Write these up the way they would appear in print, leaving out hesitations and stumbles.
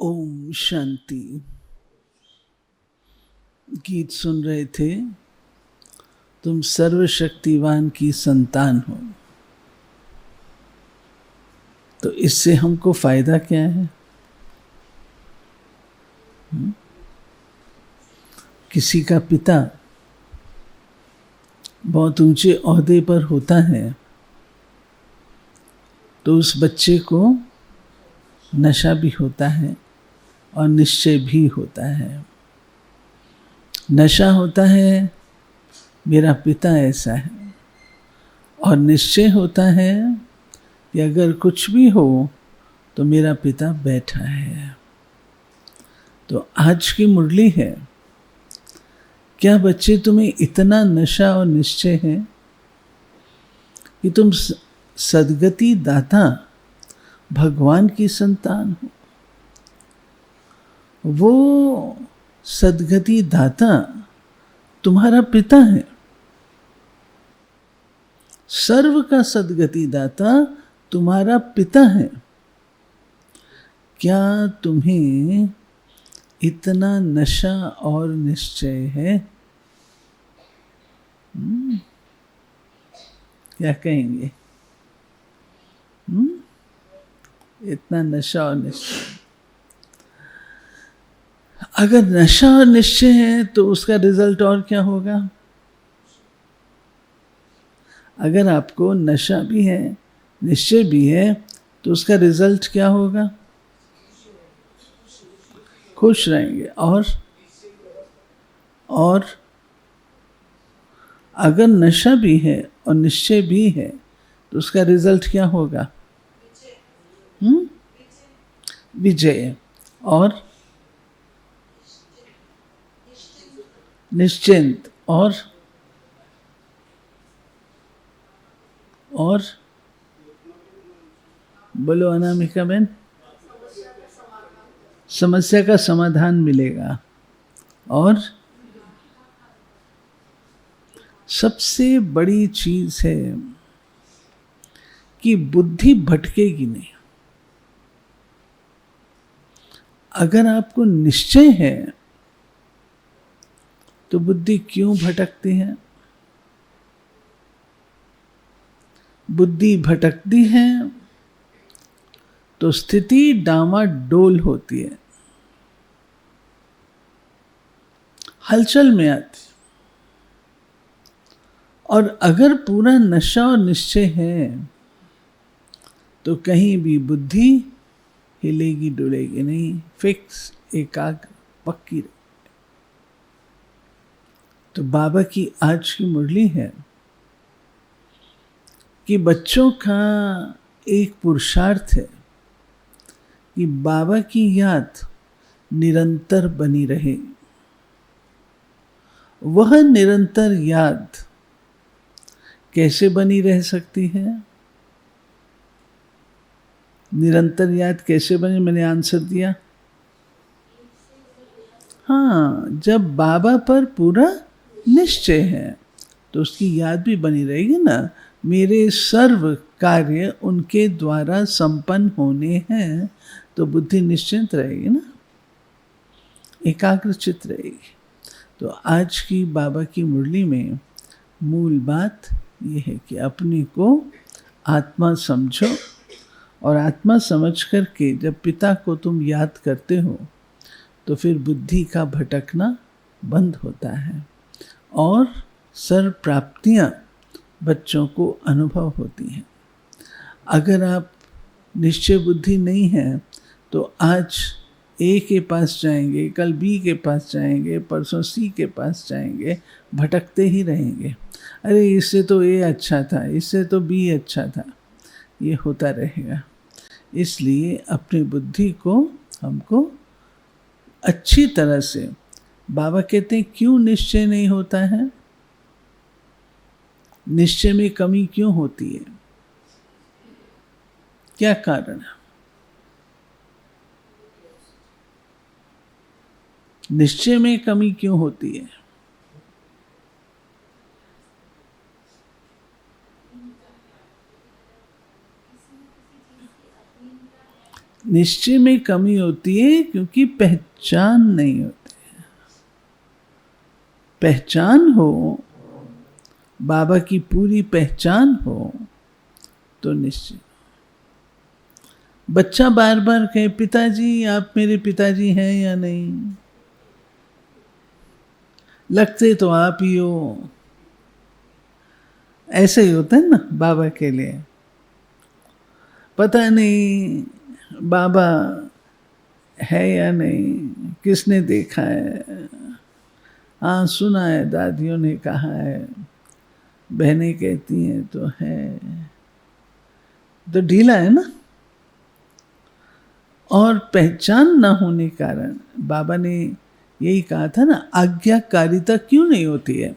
ओम शांति। गीत सुन रहे थे, तुम सर्वशक्तिवान की संतान हो। तो इससे हमको फायदा क्या है? किसी का पिता बहुत ऊंचे ओहदे पर होता है तो उस बच्चे को नशा भी होता है और निश्चय भी होता है। नशा होता है मेरा पिता ऐसा है, और निश्चय होता है कि अगर कुछ भी हो तो मेरा पिता बैठा है। तो आज की मुरली है, क्या बच्चे तुम्हें इतना नशा और निश्चय है कि तुम सद्गति दाता भगवान की संतान हो? वो सद्गति दाता तुम्हारा पिता है। सर्व का सद्गति दाता तुम्हारा पिता है। क्या तुम्हें इतना नशा और निश्चय है? क्या कहेंगे? इतना नशा और निश्चय। अगर नशा और निश्चय है तो उसका रिजल्ट और क्या होगा? अगर आपको नशा भी है, निश्चय भी है, तो उसका रिजल्ट क्या होगा? खुश रहेंगे। और अगर नशा भी है और निश्चय भी है तो उसका रिजल्ट क्या होगा? विजय। और निश्चिंत। और बोलो अनामिका बहन। समस्या का समाधान मिलेगा। और सबसे बड़ी चीज है कि बुद्धि भटकेगी नहीं। अगर आपको निश्चय है तो बुद्धि क्यों भटकती है? बुद्धि भटकती है तो स्थिति डामाडोल होती है, हलचल में आती। और अगर पूरा नशा और निश्चय है तो कहीं भी बुद्धि हिलेगी डुलेगी नहीं, फिक्स, एकाग्र, पक्की रहे। तो बाबा की आज की मुरली है कि बच्चों का एक पुरुषार्थ है कि बाबा की याद निरंतर बनी रहे। वह निरंतर याद कैसे बनी रह सकती है? निरंतर याद कैसे बनी? मैंने आंसर दिया। हाँ, जब बाबा पर पूरा निश्चय है तो उसकी याद भी बनी रहेगी ना। मेरे सर्व कार्य उनके द्वारा संपन्न होने हैं, तो बुद्धि निश्चिंत रहेगी ना, एकाग्रचित रहेगी। तो आज की बाबा की मुरली में मूल बात यह है कि अपने को आत्मा समझो, और आत्मा समझ करके जब पिता को तुम याद करते हो तो फिर बुद्धि का भटकना बंद होता है और सर्व प्राप्तियां बच्चों को अनुभव होती हैं। अगर आप निश्चय बुद्धि नहीं है तो आज ए के पास जाएंगे, कल बी के पास जाएंगे, परसों सी के पास जाएंगे, भटकते ही रहेंगे। अरे इससे तो ए अच्छा था, इससे तो बी अच्छा था, ये होता रहेगा। इसलिए अपनी बुद्धि को हमको अच्छी तरह से, बाबा कहते हैं क्यों निश्चय नहीं होता है? निश्चय में कमी क्यों होती है? क्या कारण है? निश्चय में कमी क्यों होती है? निश्चय में कमी होती है क्योंकि पहचान नहीं होती। पहचान हो, बाबा की पूरी पहचान हो तो निश्चय। बच्चा बार बार कहे पिताजी आप मेरे पिताजी हैं या नहीं, लगते तो आप ही हो, ऐसे ही होता है ना बाबा के लिए। पता नहीं बाबा है या नहीं, किसने देखा है, हाँ सुना है, दादियों ने कहा है, बहनें कहती हैं तो है, तो ढीला है ना। और पहचान ना होने कारण बाबा ने यही कहा था ना, आज्ञाकारिता क्यों नहीं होती है।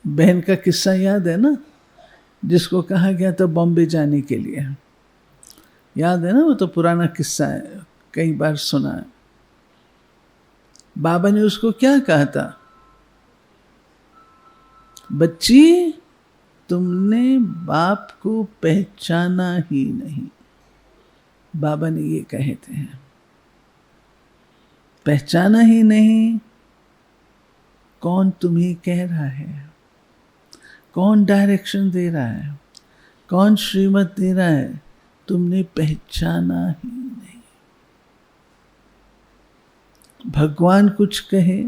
बहन का किस्सा याद है ना, जिसको कहा गया था बॉम्बे जाने के लिए, याद है ना, वो तो पुराना किस्सा है, कई बार सुना है। बाबा ने उसको क्या कहा था, बच्ची तुमने बाप को पहचाना ही नहीं। बाबा ने ये कहे थे, पहचाना ही नहीं। कौन तुम्हें कह रहा है, कौन डायरेक्शन दे रहा है, कौन श्रीमत दे रहा है, तुमने पहचाना ही नहीं। भगवान कुछ कहे,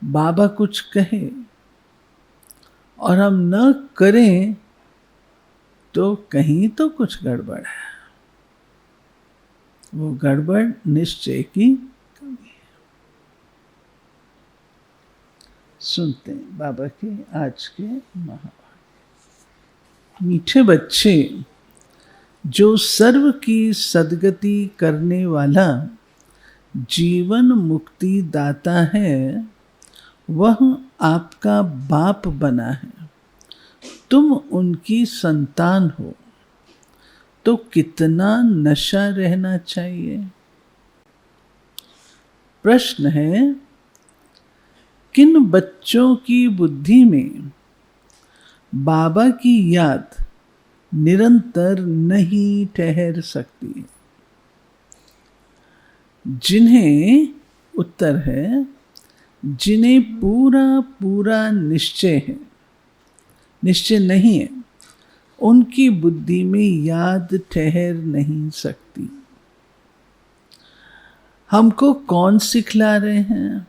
बाबा कुछ कहे और हम न करें तो कहीं तो कुछ गड़बड़ है। वो गड़बड़ निश्चय की कमी है। सुनते हैं बाबा के आज के महावाक्य। मीठे बच्चे, जो सर्व की सद्गति करने वाला जीवन मुक्ति दाता है, वह आपका बाप बना है। तुम उनकी संतान हो तो कितना नशा रहना चाहिए। प्रश्न है, किन बच्चों की बुद्धि में बाबा की याद निरंतर नहीं ठहर सकती। जिन्हें, उत्तर है, जिन्हें पूरा पूरा निश्चय है, निश्चय नहीं है, उनकी बुद्धि में याद ठहर नहीं सकती। हमको कौन सिखला रहे हैं,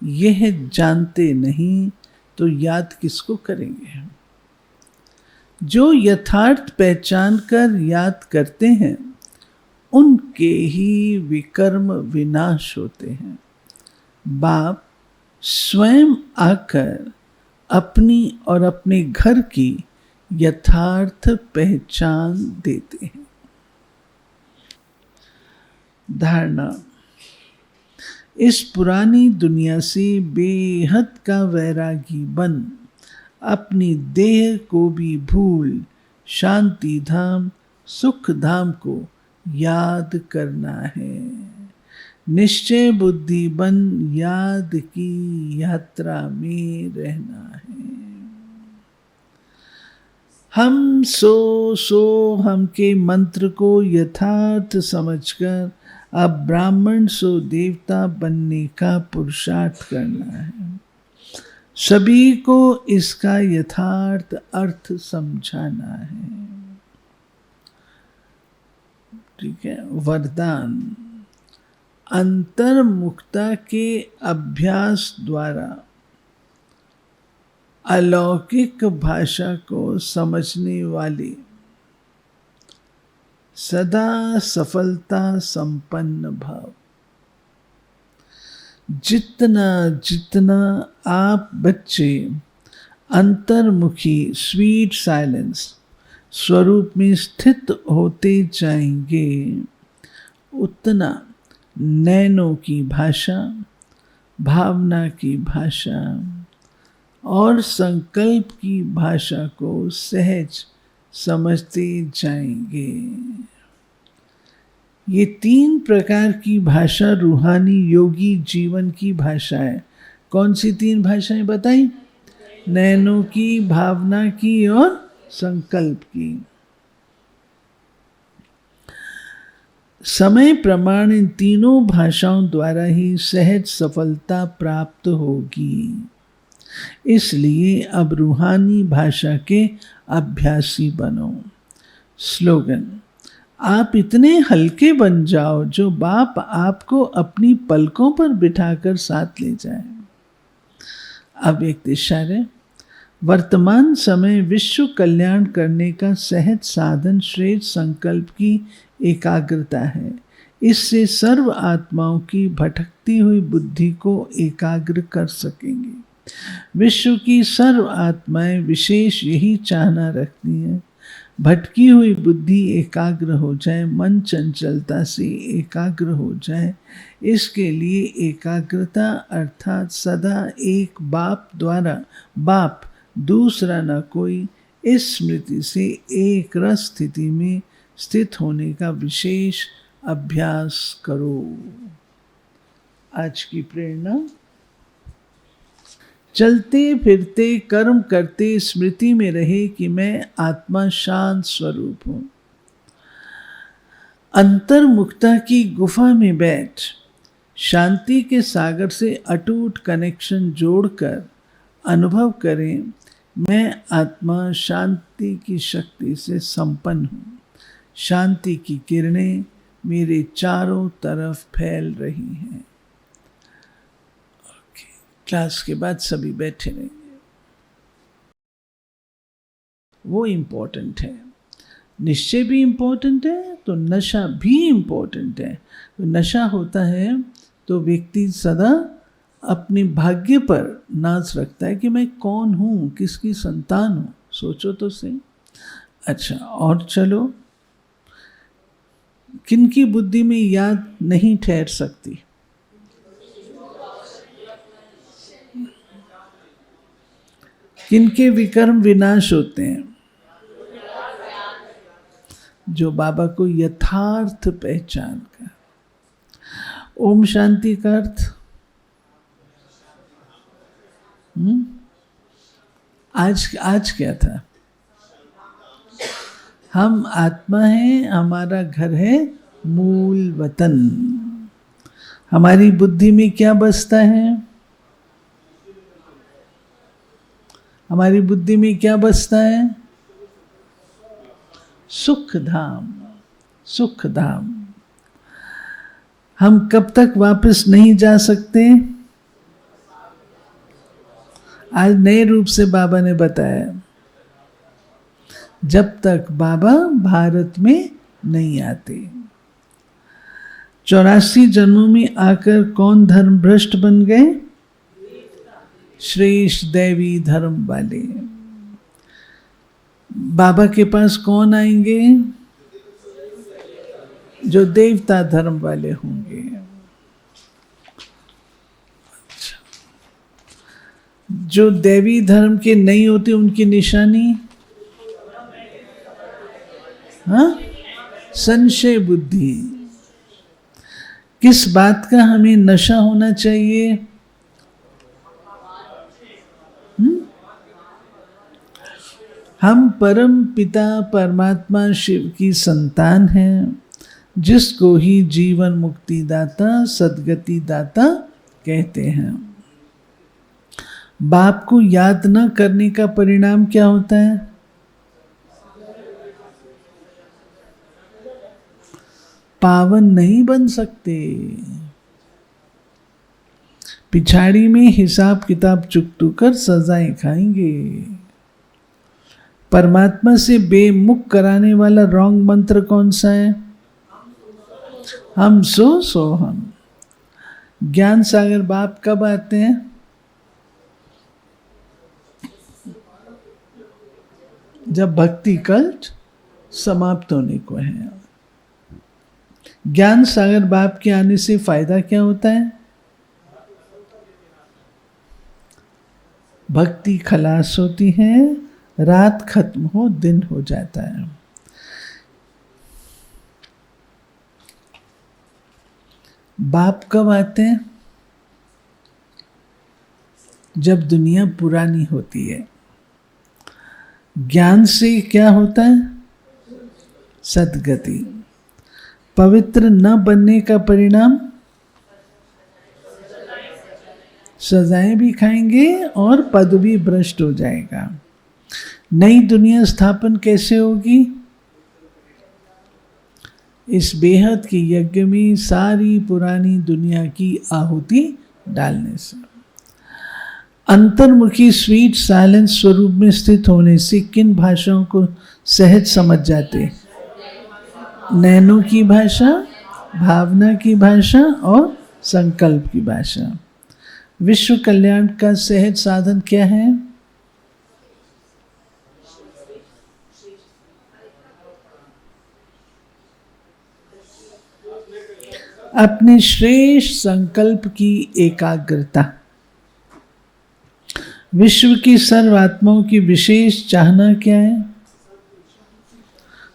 यह जानते नहीं तो याद किसको करेंगे। जो यथार्थ पहचान कर याद करते हैं, उनके ही विकर्म विनाश होते हैं। बाप स्वयं आकर अपनी और अपने घर की यथार्थ पहचान देते हैं। धारणा, इस पुरानी दुनिया से बेहद का वैरागी बन अपनी देह को भी भूल शांति धाम सुख धाम को याद करना है। निश्चय बुद्धि बन याद की यात्रा में रहना है। हम सो हम के मंत्र को यथार्थ समझकर अब ब्राह्मण सो देवता बनने का पुरुषार्थ करना है। सभी को इसका यथार्थ अर्थ समझाना है। ठीक है। वरदान, अंतर्मुखता के अभ्यास द्वारा अलौकिक भाषा को समझने वाले सदा सफलता संपन्न भाव। जितना जितना आप बच्चे अंतर्मुखी स्वीट साइलेंस स्वरूप में स्थित होते जाएंगे, उतना नैनों की भाषा, भावना की भाषा और संकल्प की भाषा को सहज समझते जाएंगे। ये 3 प्रकार की भाषा रूहानी योगी जीवन की भाषा है। कौन सी 3 भाषाएं बताई? नैनों की, भावना की और संकल्प की। समय प्रमाण इन तीनों भाषाओं द्वारा ही सहज सफलता प्राप्त होगी। इसलिए अब रूहानी भाषा के अभ्यासी बनो। स्लोगन: आप इतने हल्के बन जाओ जो बाप आपको अपनी पलकों पर बिठाकर साथ ले जाए। अब एक इशारे: वर्तमान समय विश्व कल्याण करने का सहज साधन श्रेष्ठ संकल्प की एकाग्रता है। इससे सर्व आत्माओं की भटकती हुई बुद्धि को एकाग्र कर सकेंगे। विश्व की सर्व आत्माएं विशेष यही चाहना रखती हैं, भटकी हुई बुद्धि एकाग्र हो जाए, मन चंचलता से एकाग्र हो जाए। इसके लिए एकाग्रता अर्थात सदा एक बाप द्वारा, बाप दूसरा न कोई, इस स्मृति से एक रस स्थिति में स्थित होने का विशेष अभ्यास करो। आज की प्रेरणा: चलते फिरते कर्म करते स्मृति में रहे कि मैं आत्मा शांत स्वरूप हूं। अंतर्मुखता की गुफा में बैठ शांति के सागर से अटूट कनेक्शन जोड़कर अनुभव करें, मैं आत्मा शांति की शक्ति से संपन्न हूं। शांति की किरणें मेरे चारों तरफ फैल रही हैं। क्लास के बाद सभी बैठे रहेंगे। वो इम्पोर्टेंट है, निश्चय भी इम्पोर्टेंट है तो नशा भी इम्पोर्टेंट है। तो नशा होता है तो व्यक्ति सदा अपने भाग्य पर नाज रखता है कि मैं कौन हूँ, किसकी संतान हूँ। सोचो तो सही। अच्छा, और चलो, किनकी बुद्धि में याद नहीं ठहर सकती? किनके विकर्म विनाश होते हैं? जो बाबा को यथार्थ पहचान कर। ओम शांति का अर्थ आज क्या था? हम आत्मा हैं, हमारा घर है मूल वतन। हमारी बुद्धि में क्या बसता है? हमारी बुद्धि में क्या बसता है? सुख धाम, सुख धाम। हम कब तक वापस नहीं जा सकते? आज नए रूप से बाबा ने बताया, जब तक बाबा भारत में नहीं आते। 84 जन्मों में आकर कौन धर्म भ्रष्ट बन गए? श्रेष्ठ दैवी धर्म वाले। बाबा के पास कौन आएंगे? जो देवता धर्म वाले होंगे। जो दैवी धर्म के नहीं होते उनकी निशानी संशय बुद्धि। किस बात का हमें नशा होना चाहिए? हम परम पिता परमात्मा शिव की संतान हैं, जिसको ही जीवन मुक्ति दाता सद्गति दाता कहते हैं। बाप को याद न करने का परिणाम क्या होता है? पावन नहीं बन सकते। पिछाड़ी में हिसाब किताब चुकतू कर सजाएं खाएंगे। परमात्मा से बेमुख कराने वाला रॉन्ग मंत्र कौन सा है? हम सो हम। ज्ञान सागर बाप कब आते हैं? जब भक्ति कल्ट समाप्त होने को है। ज्ञान सागर बाप के आने से फायदा क्या होता है? भक्ति खलास होती है, रात खत्म हो दिन हो जाता है। बाप कब आते हैं? जब दुनिया पुरानी होती है, ज्ञान से क्या होता है? सद्गति। पवित्र न बनने का परिणाम सजाएं भी खाएंगे और पद भी भ्रष्ट हो जाएगा। नई दुनिया स्थापन कैसे होगी? इस बेहद के यज्ञ में सारी पुरानी दुनिया की आहुति डालने से। अंतर्मुखी स्वीट साइलेंस स्वरूप में स्थित होने से किन भाषाओं को सहज समझ जाते? नैनों की भाषा, भावना की भाषा और संकल्प की भाषा। विश्व कल्याण का सहज साधन क्या है? अपने श्रेष्ठ संकल्प की एकाग्रता। विश्व की सर्व आत्माओं की विशेष चाहना क्या है?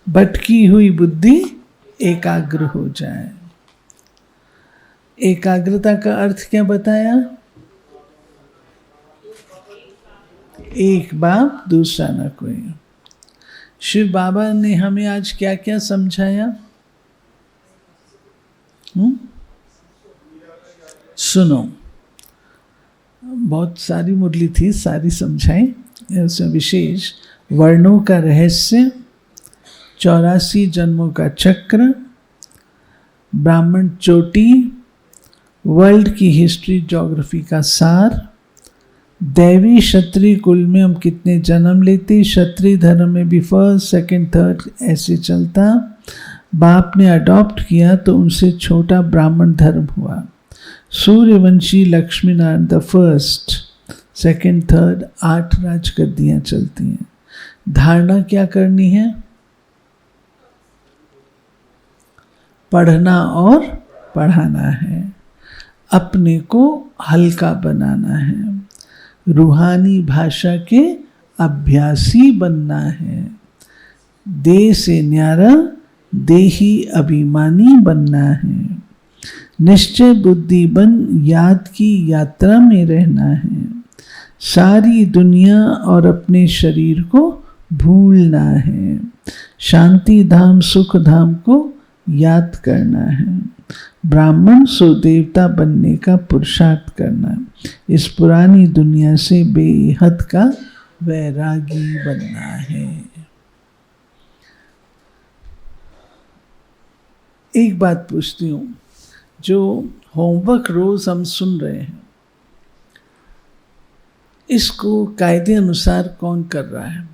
भटकी हुई बुद्धि एकाग्र हो जाए। एकाग्रता का अर्थ क्या बताया? एक बाप दूसरा न कोई। शिव बाबा ने हमें आज क्या क्या समझाया? सुनो, बहुत सारी मुरली थी, सारी समझाई। उसमें विशेष वर्णों का रहस्य, 84 जन्मों का चक्र, ब्राह्मण चोटी, वर्ल्ड की हिस्ट्री ज्योग्राफी का सार, दैवी क्षत्रिय कुल में हम कितने जन्म लेते, क्षत्रिय धर्म में भी फर्स्ट सेकंड थर्ड ऐसे चलता। बाप ने अडॉप्ट किया तो उनसे छोटा ब्राह्मण धर्म हुआ। Suryavanshi Lakshmi Narayan the first second third 8 राजगद्दियाँ चलती हैं। धारणा क्या करनी है? पढ़ना और पढ़ाना है, अपने को हल्का बनाना है, रूहानी भाषा के अभ्यासी बनना है, देह से न्यारा देही अभिमानी बनना है, निश्चय बुद्धि बन याद की यात्रा में रहना है, सारी दुनिया और अपने शरीर को भूलना है, शांति धाम सुख धाम को याद करना है, ब्राह्मण सो देवता बनने का पुरुषार्थ करना है, इस पुरानी दुनिया से बेहद का वैरागी बनना है। एक बात पूछती हूँ, जो होमवर्क रोज हम सुन रहे हैं, इसको कायदे अनुसार कौन कर रहा है?